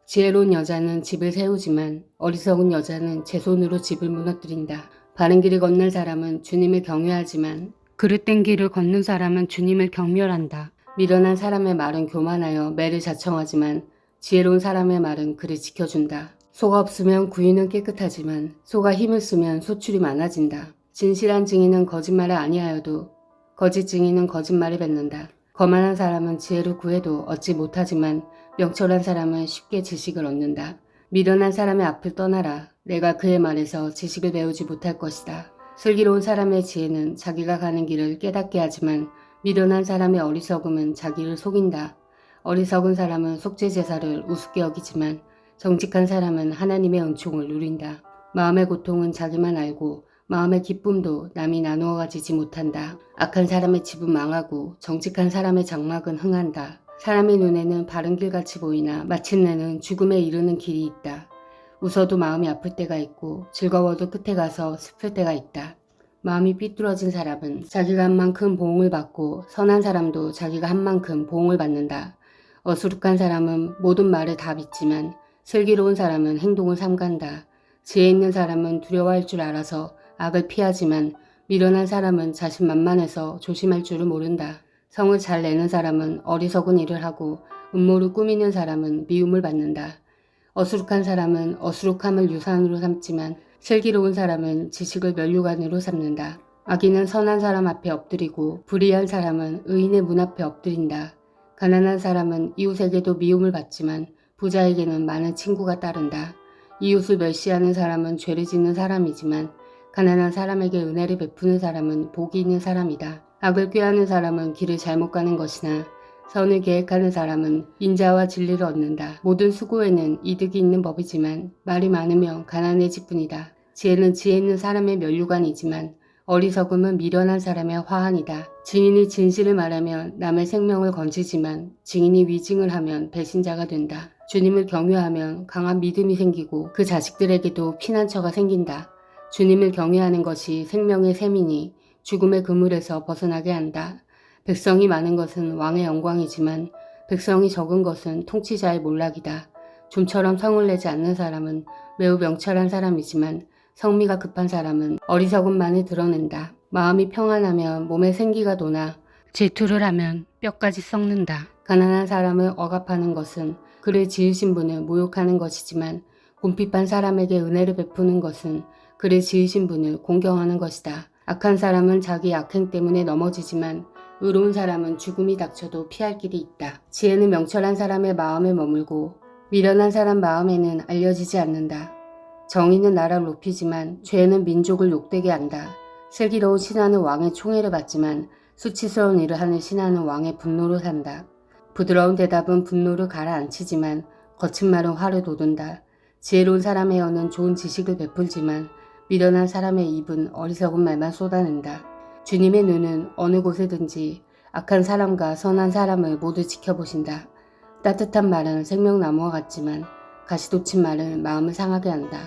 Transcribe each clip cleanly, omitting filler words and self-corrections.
지혜로운 여자는 집을 세우지만 어리석은 여자는 제 손으로 집을 무너뜨린다. 바른 길을 걷는 사람은 주님을 경외하지만 그릇된 길을 걷는 사람은 주님을 경멸한다. 미련한 사람의 말은 교만하여 매를 자청하지만 지혜로운 사람의 말은 그를 지켜준다. 소가 없으면 구이는 깨끗하지만 소가 힘을 쓰면 소출이 많아진다. 진실한 증인은 거짓말을 아니하여도 거짓 증인은 거짓말을 뱉는다. 거만한 사람은 지혜를 구해도 얻지 못하지만 명철한 사람은 쉽게 지식을 얻는다. 미련한 사람의 앞을 떠나라. 내가 그의 말에서 지식을 배우지 못할 것이다. 슬기로운 사람의 지혜는 자기가 가는 길을 깨닫게 하지만 미련한 사람의 어리석음은 자기를 속인다. 어리석은 사람은 속죄제사를 우습게 여기지만 정직한 사람은 하나님의 은총을 누린다. 마음의 고통은 자기만 알고 마음의 기쁨도 남이 나누어 가지지 못한다. 악한 사람의 집은 망하고 정직한 사람의 장막은 흥한다. 사람의 눈에는 바른 길같이 보이나 마침내는 죽음에 이르는 길이 있다. 웃어도 마음이 아플 때가 있고 즐거워도 끝에 가서 슬플 때가 있다. 마음이 삐뚤어진 사람은 자기가 한 만큼 보응을 받고 선한 사람도 자기가 한 만큼 보응을 받는다. 어수룩한 사람은 모든 말을 다 믿지만 슬기로운 사람은 행동을 삼간다. 지혜 있는 사람은 두려워할 줄 알아서 악을 피하지만 미련한 사람은 자신만만해서 조심할 줄을 모른다. 성을 잘 내는 사람은 어리석은 일을 하고 음모를 꾸미는 사람은 미움을 받는다. 어수룩한 사람은 어수룩함을 유산으로 삼지만 슬기로운 사람은 지식을 면류관으로 삼는다. 악인은 선한 사람 앞에 엎드리고 불의한 사람은 의인의 문 앞에 엎드린다. 가난한 사람은 이웃에게도 미움을 받지만 부자에게는 많은 친구가 따른다. 이웃을 멸시하는 사람은 죄를 짓는 사람이지만 가난한 사람에게 은혜를 베푸는 사람은 복이 있는 사람이다. 악을 꾀하는 사람은 길을 잘못 가는 것이나 선을 계획하는 사람은 인자와 진리를 얻는다. 모든 수고에는 이득이 있는 법이지만 말이 많으면 가난해질 뿐이다. 지혜는 지혜 있는 사람의 면류관이지만 어리석음은 미련한 사람의 화환이다. 증인이 진실을 말하면 남의 생명을 건지지만 증인이 위증을 하면 배신자가 된다. 주님을 경외하면 강한 믿음이 생기고 그 자식들에게도 피난처가 생긴다. 주님을 경외하는 것이 생명의 셈이니 죽음의 그물에서 벗어나게 한다. 백성이 많은 것은 왕의 영광이지만 백성이 적은 것은 통치자의 몰락이다. 좀처럼 성을 내지 않는 사람은 매우 명철한 사람이지만 성미가 급한 사람은 어리석음만을 드러낸다. 마음이 평안하면 몸에 생기가 도나 질투를 하면 뼈까지 썩는다. 가난한 사람을 억압하는 것은 그를 지으신 분을 모욕하는 것이지만 궁핍한 사람에게 은혜를 베푸는 것은 그를 지으신 분을 공경하는 것이다. 악한 사람은 자기 악행 때문에 넘어지지만 의로운 사람은 죽음이 닥쳐도 피할 길이 있다. 지혜는 명철한 사람의 마음에 머물고 미련한 사람 마음에는 알려지지 않는다. 정의는 나라를 높이지만 죄는 민족을 욕되게 한다. 슬기로운 신하는 왕의 총애를 받지만 수치스러운 일을 하는 신하는 왕의 분노로 산다. 부드러운 대답은 분노를 가라앉히지만 거친 말은 화를 돋운다. 지혜로운 사람의 혀는 좋은 지식을 베풀지만 미련한 사람의 입은 어리석은 말만 쏟아낸다. 주님의 눈은 어느 곳에든지 악한 사람과 선한 사람을 모두 지켜보신다. 따뜻한 말은 생명나무와 같지만 가시돋친 말은 마음을 상하게 한다.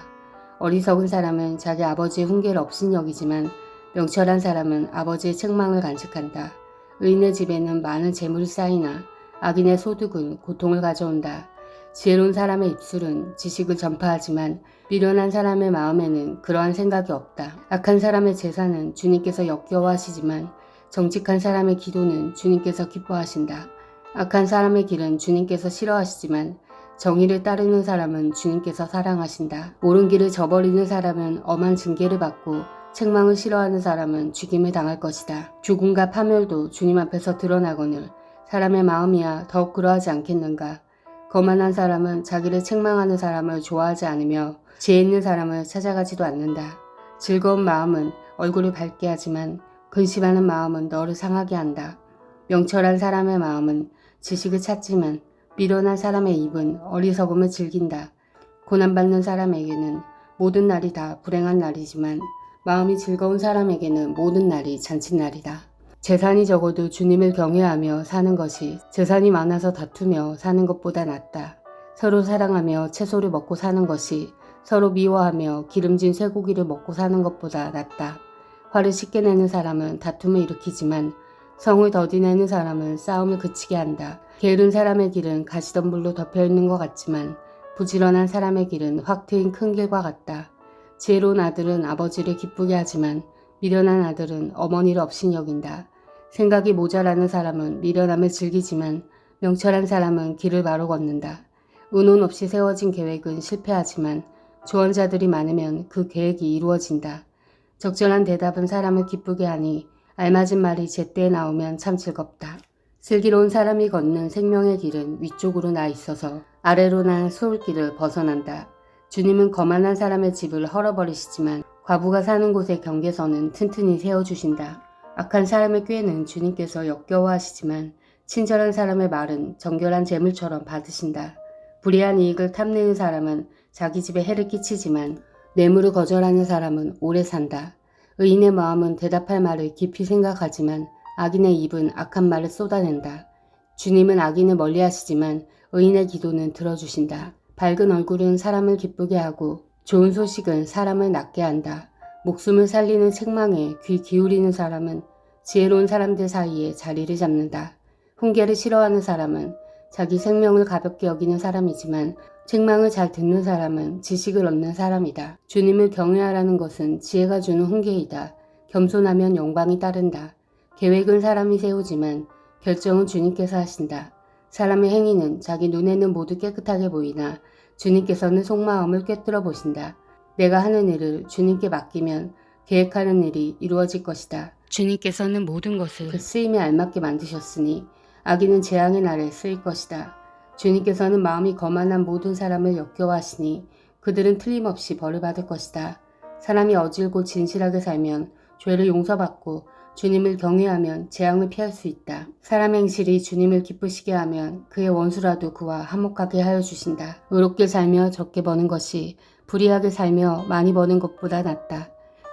어리석은 사람은 자기 아버지의 훈계를 업신여기지만 명철한 사람은 아버지의 책망을 간직한다. 의인의 집에는 많은 재물이 쌓이나 악인의 소득은 고통을 가져온다. 지혜로운 사람의 입술은 지식을 전파하지만 미련한 사람의 마음에는 그러한 생각이 없다. 악한 사람의 제사는 주님께서 역겨워하시지만 정직한 사람의 기도는 주님께서 기뻐하신다. 악한 사람의 길은 주님께서 싫어하시지만 정의를 따르는 사람은 주님께서 사랑하신다. 옳은 길을 저버리는 사람은 엄한 징계를 받고 책망을 싫어하는 사람은 죽임을 당할 것이다. 죽음과 파멸도 주님 앞에서 드러나거늘 사람의 마음이야 더욱 그러하지 않겠는가. 거만한 사람은 자기를 책망하는 사람을 좋아하지 않으며 지혜 있는 사람을 찾아가지도 않는다. 즐거운 마음은 얼굴을 밝게 하지만 근심하는 마음은 너를 상하게 한다. 명철한 사람의 마음은 지식을 찾지만 미련한 사람의 입은 어리석음을 즐긴다. 고난받는 사람에게는 모든 날이 다 불행한 날이지만 마음이 즐거운 사람에게는 모든 날이 잔칫날이다. 재산이 적어도 주님을 경외하며 사는 것이 재산이 많아서 다투며 사는 것보다 낫다. 서로 사랑하며 채소를 먹고 사는 것이 서로 미워하며 기름진 쇠고기를 먹고 사는 것보다 낫다. 화를 쉽게 내는 사람은 다툼을 일으키지만 성을 더디내는 사람은 싸움을 그치게 한다. 게으른 사람의 길은 가시덤불로 덮여있는 것 같지만 부지런한 사람의 길은 확 트인 큰 길과 같다. 지혜로운 아들은 아버지를 기쁘게 하지만 미련한 아들은 어머니를 업신 여긴다. 생각이 모자라는 사람은 미련함을 즐기지만 명철한 사람은 길을 바로 걷는다. 의논 없이 세워진 계획은 실패하지만 조언자들이 많으면 그 계획이 이루어진다. 적절한 대답은 사람을 기쁘게 하니 알맞은 말이 제때에 나오면 참 즐겁다. 슬기로운 사람이 걷는 생명의 길은 위쪽으로 나 있어서 아래로 난 수울길을 벗어난다. 주님은 거만한 사람의 집을 헐어버리시지만 과부가 사는 곳의 경계선은 튼튼히 세워주신다. 악한 사람의 꾀는 주님께서 역겨워하시지만 친절한 사람의 말은 정결한 재물처럼 받으신다. 불의한 이익을 탐내는 사람은 자기 집에 해를 끼치지만 뇌물을 거절하는 사람은 오래 산다. 의인의 마음은 대답할 말을 깊이 생각하지만 악인의 입은 악한 말을 쏟아낸다. 주님은 악인을 멀리하시지만 의인의 기도는 들어주신다. 밝은 얼굴은 사람을 기쁘게 하고 좋은 소식은 사람을 낫게 한다. 목숨을 살리는 책망에 귀 기울이는 사람은 지혜로운 사람들 사이에 자리를 잡는다. 훈계를 싫어하는 사람은 자기 생명을 가볍게 여기는 사람이지만 책망을 잘 듣는 사람은 지식을 얻는 사람이다. 주님을 경외하라는 것은 지혜가 주는 훈계이다. 겸손하면 영광이 따른다. 계획은 사람이 세우지만 결정은 주님께서 하신다. 사람의 행위는 자기 눈에는 모두 깨끗하게 보이나 주님께서는 속마음을 꿰뚫어 보신다. 내가 하는 일을 주님께 맡기면 계획하는 일이 이루어질 것이다. 주님께서는 모든 것을 그 쓰임에 알맞게 만드셨으니 악인은 재앙의 날에 쓰일 것이다. 주님께서는 마음이 거만한 모든 사람을 역겨워하시니 그들은 틀림없이 벌을 받을 것이다. 사람이 어질고 진실하게 살면 죄를 용서받고 주님을 경외하면 재앙을 피할 수 있다. 사람의 행실이 주님을 기쁘시게 하면 그의 원수라도 그와 화목하게 하여 주신다. 의롭게 살며 적게 버는 것이 불의하게 살며 많이 버는 것보다 낫다.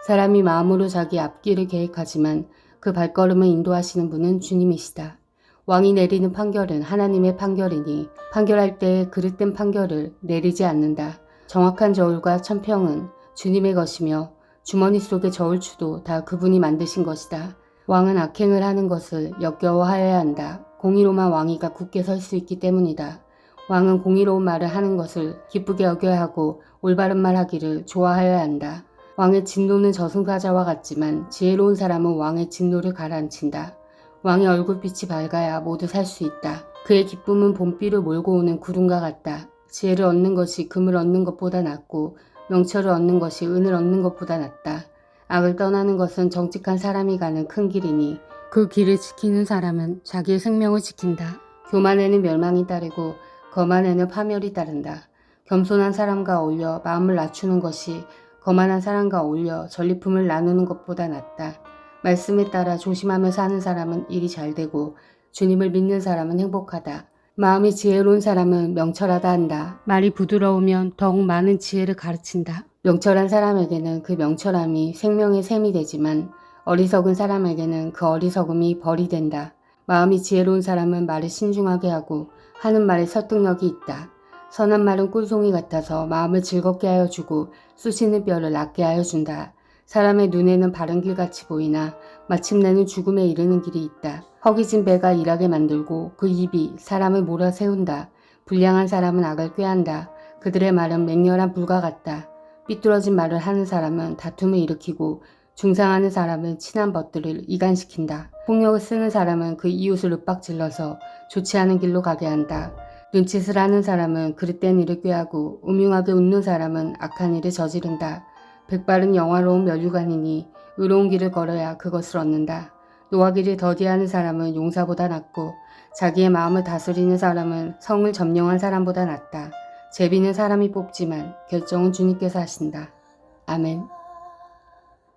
사람이 마음으로 자기 앞길을 계획하지만 그 발걸음을 인도하시는 분은 주님이시다. 왕이 내리는 판결은 하나님의 판결이니 판결할 때에 그릇된 판결을 내리지 않는다. 정확한 저울과 천평은 주님의 것이며 주머니 속의 저울추도 다 그분이 만드신 것이다. 왕은 악행을 하는 것을 역겨워하여야 한다. 공의로만 왕위가 굳게 설 수 있기 때문이다. 왕은 공의로운 말을 하는 것을 기쁘게 여겨야 하고 올바른 말 하기를 좋아하여야 한다. 왕의 진노는 저승사자와 같지만 지혜로운 사람은 왕의 진노를 가라앉힌다. 왕의 얼굴빛이 밝아야 모두 살 수 있다. 그의 기쁨은 봄비를 몰고 오는 구름과 같다. 지혜를 얻는 것이 금을 얻는 것보다 낫고 명철을 얻는 것이 은을 얻는 것보다 낫다. 악을 떠나는 것은 정직한 사람이 가는 큰 길이니 그 길을 지키는 사람은 자기의 생명을 지킨다. 교만에는 멸망이 따르고 거만에는 파멸이 따른다. 겸손한 사람과 어울려 마음을 낮추는 것이 거만한 사람과 어울려 전리품을 나누는 것보다 낫다. 말씀에 따라 조심하며 사는 사람은 일이 잘 되고 주님을 믿는 사람은 행복하다. 마음이 지혜로운 사람은 명철하다 한다. 말이 부드러우면 더욱 많은 지혜를 가르친다. 명철한 사람에게는 그 명철함이 생명의 샘이 되지만 어리석은 사람에게는 그 어리석음이 벌이 된다. 마음이 지혜로운 사람은 말을 신중하게 하고 하는 말에 설득력이 있다. 선한 말은 꿀송이 같아서 마음을 즐겁게 하여 주고 쑤시는 뼈를 낫게 하여 준다. 사람의 눈에는 바른 길같이 보이나 마침내는 죽음에 이르는 길이 있다. 허기진 배가 일하게 만들고 그 입이 사람을 몰아세운다. 불량한 사람은 악을 꾀한다. 그들의 말은 맹렬한 불과 같다. 삐뚤어진 말을 하는 사람은 다툼을 일으키고 중상하는 사람은 친한 벗들을 이간시킨다. 폭력을 쓰는 사람은 그 이웃을 윽박질러서 좋지 않은 길로 가게 한다. 눈짓을 하는 사람은 그릇된 일을 꾀하고 음흉하게 웃는 사람은 악한 일을 저지른다. 백발은 영화로운 면류관이니 의로운 길을 걸어야 그것을 얻는다. 노하기를 더디하는 사람은 용사보다 낫고 자기의 마음을 다스리는 사람은 성을 점령한 사람보다 낫다. 제비는 사람이 뽑지만 결정은 주님께서 하신다. 아멘.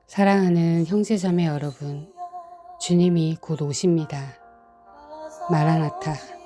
사랑하는 형제자매 여러분, 주님이 곧 오십니다. 마라나타.